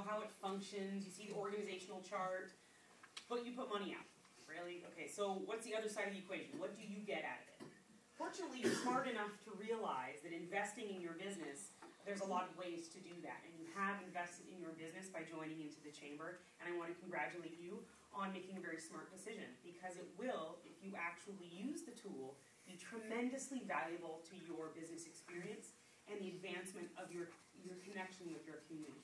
know how it functions, you see the organizational chart, but you put money out. Really? Okay, so what's the other side of the equation? What do you get out of it? Fortunately, you're smart enough to realize that investing in your business, there's a lot of ways to do that. And you have invested in your business by joining into the chamber. And I want to congratulate you on making a very smart decision, because it will, if you actually use the tool, be tremendously valuable to your business experience and the advancement of your connection with your community.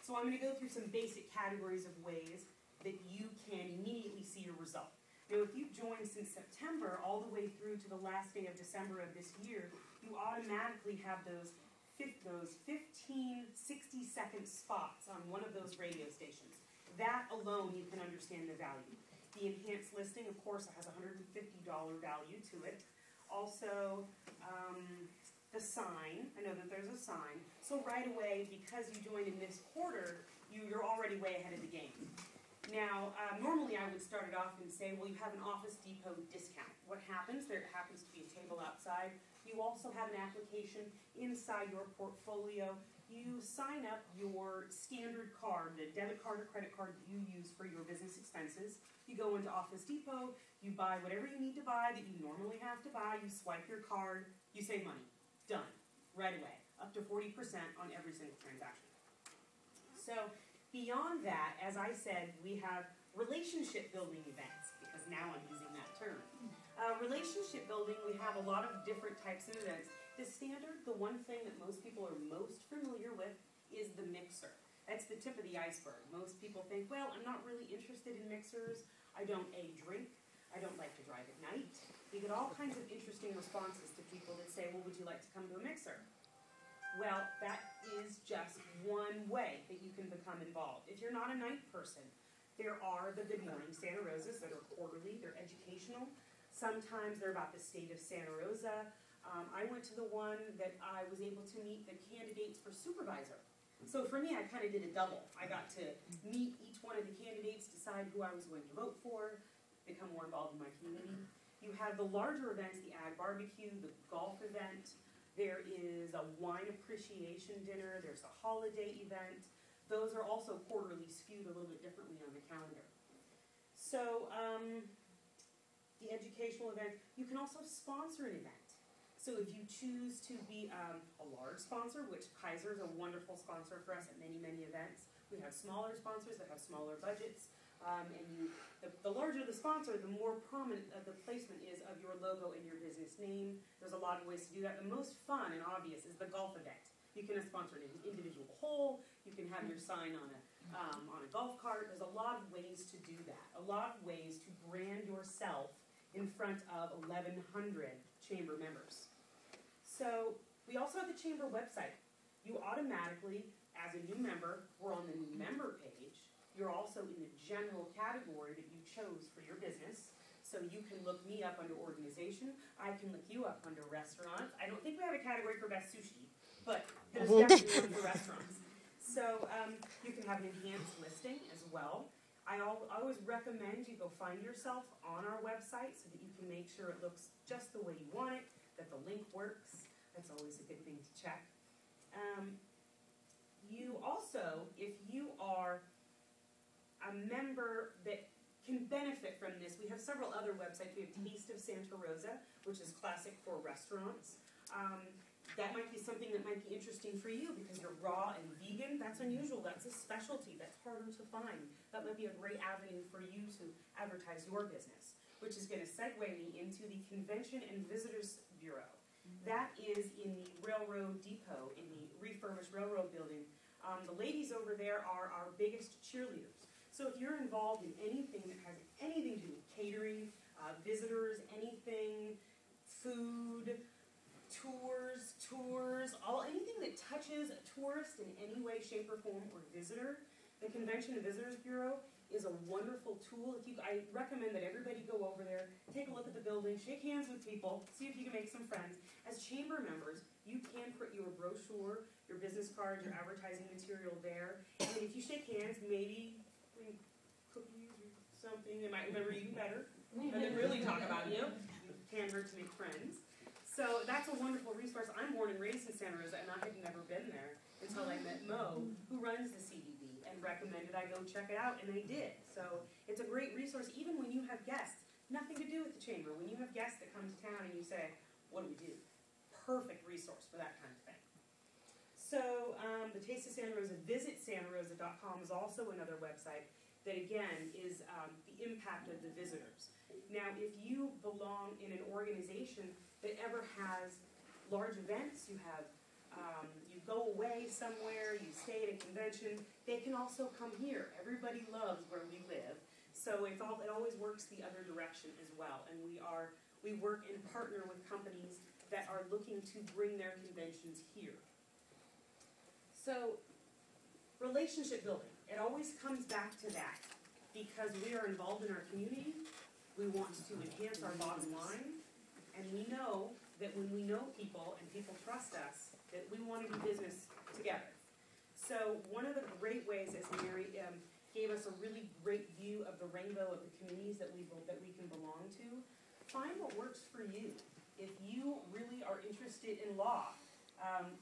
So I'm going to go through some basic categories of ways that you can immediately see your result. Now, if you've joined since September all the way through to the last day of December of this year, you automatically have those 15, 60-second spots on one of those radio stations. That alone, you can understand the value. The enhanced listing, of course, has a $150 value to it. Also, the sign, I know that there's a sign. So right away, because you joined in this quarter, you're already way ahead of the game. Now, normally I would start it off and say, well, you have an Office Depot discount. What happens? There happens to be a table outside. You also have an application inside your portfolio. You sign up your standard card, the debit card or credit card that you use for your business expenses. You go into Office Depot, you buy whatever you need to buy that you normally have to buy, you swipe your card, you save money. Done. Right away. Up to 40% on every single transaction. So, beyond that, as I said, we have relationship building events, because now I'm using that term. Relationship building, we have a lot of different types of events. The standard, the one thing that most people are most familiar with is the mixer. That's the tip of the iceberg. Most people think, well, I'm not really interested in mixers. I don't drink. I don't like to drive at night. You get all kinds of interesting responses to people that say, well, would you like to come to a mixer? Well, that is just one way that you can become involved. If you're not a night person, there are the Good Morning Santa Rosas that are quarterly. They're educational. Sometimes they're about the state of Santa Rosa. I went to the one that I was able to meet the candidates for supervisor. So for me, I kind of did a double. I got to meet each one of the candidates, decide who I was going to vote for, become more involved in my community. You have the larger events, the Ag Barbecue, the golf event. There is a wine appreciation dinner. There's a holiday event. Those are also quarterly skewed a little bit differently on the calendar. So the educational event, you can also sponsor an event. So if you choose to be a large sponsor, which Kaiser is a wonderful sponsor for us at many, many events. We have smaller sponsors that have smaller budgets. The larger the sponsor, the more prominent the placement is of your logo and your business name. There's a lot of ways to do that. The most fun and obvious is the golf event. You can sponsor an individual hole. You can have your sign on a golf cart. There's a lot of ways to do that. A lot of ways to brand yourself in front of 1,100 chamber members. So we also have the chamber website. You automatically, as a new member, we're on the new member page. You're also in the general category that you chose for your business. So you can look me up under organization. I can look you up under restaurants. I don't think we have a category for best sushi, but there's definitely one for restaurants. So you can have an enhanced listing as well. I always recommend you go find yourself on our website so that you can make sure it looks just the way you want it, that the link works. That's always a good thing to check. You also, if you are a member that can benefit from this, we have several other websites. We have Taste of Santa Rosa, which is classic for restaurants. That might be something that might be interesting for you because you're raw and vegan. That's unusual. That's a specialty. That's harder to find. That might be a great avenue for you to advertise your business, which is going to segue me into the Convention and Visitors Bureau. That is in the Railroad Depot, in the refurbished railroad building. The ladies over there are our biggest cheerleaders. So if you're involved in anything that has anything to do with catering, visitors, anything, food, tours, anything that touches a tourist in any way, shape, or form, or visitor, the Convention and Visitors Bureau is a wonderful tool. I recommend that everybody go over there, take a look at the building, shake hands with people, see if you can make some friends. As chamber members, you can put your brochure, your business cards, your advertising material there. And if you shake hands, maybe cookies or something, they might remember you better. And then really talk about you. Can't hurt to make friends. So that's a wonderful resource. I'm born and raised in Santa Rosa, and I had never been there until I met Mo, who runs runs the CDB and recommended I go check it out, and I did. So it's a great resource, even when you have guests, nothing to do with the chamber. When you have guests that come to town and you say, what do we do? Perfect resource for that kind of thing. So the Taste of Santa Rosa, visitsantarosa.com is also another website that, again, is the impact of the visitors. Now, if you belong in an organization that ever has large events, you have you go away somewhere, you stay at a convention, they can also come here. Everybody loves where we live, so it always works the other direction as well. And we work and partner with companies that are looking to bring their conventions here. So, relationship building, it always comes back to that. Because we are involved in our community, we want to enhance our bottom line, and we know that when we know people and people trust us, that we want to do business together. So one of the great ways, as Mary gave us a really great view of the rainbow of the communities that we can belong to, find what works for you. If you really are interested in law,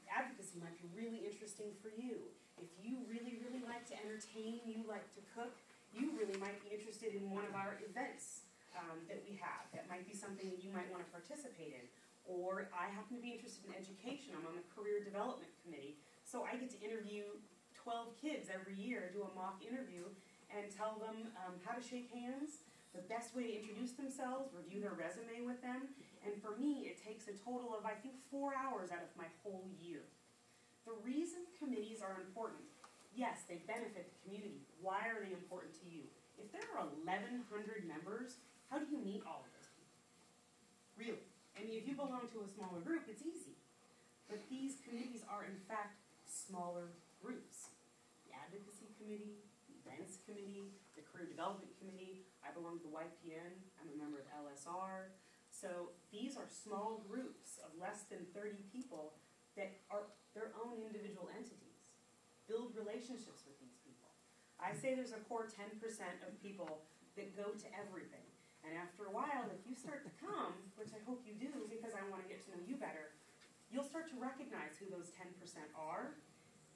advocacy might be really interesting for you. If you really, really like to entertain, you like to cook, you really might be interested in one of our events that we have. That might be something that you might want to participate in. Or I happen to be interested in education. I'm on the career development committee. So I get to interview 12 kids every year, do a mock interview, and tell them how to shake hands, the best way to introduce themselves, review their resume with them. And for me, it takes a total of, I think, 4 hours out of my whole year. The reason committees are important, yes, they benefit the community. Why are they important to you? If there are 1,100 members, how do you meet all of those people? Really? I mean, if you belong to a smaller group, it's easy. But these committees are, in fact, smaller groups. The Advocacy Committee, the Events Committee, the Career Development Committee. I belong to the YPN. I'm a member of LSR. So these are small groups of less than 30 people that are their own individual entities. Build relationships with these people. I say there's a core 10% of people that go to everything. And after a while, if you start to come, which I hope you do because I want to get to know you better, you'll start to recognize who those 10% are.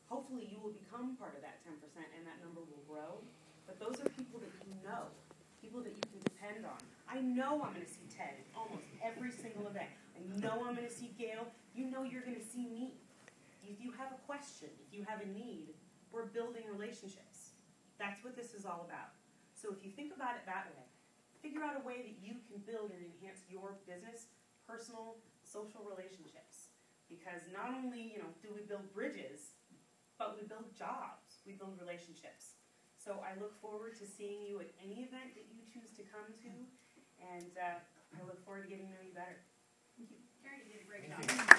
Hopefully you will become part of that 10% and that number will grow. But those are people that you know, people that you can depend on. I know I'm going to see Ted at almost every single event. I know I'm going to see Gail. You know you're going to see me. If you have a question, if you have a need, we're building relationships. That's what this is all about. So if you think about it that way, figure out a way that you can build and enhance your business, personal, social relationships. Because not only, do we build bridges, but we build jobs, we build relationships. So I look forward to seeing you at any event that you choose to come to, and I look forward to getting to know you better. Thank you. Karen, you did a great job.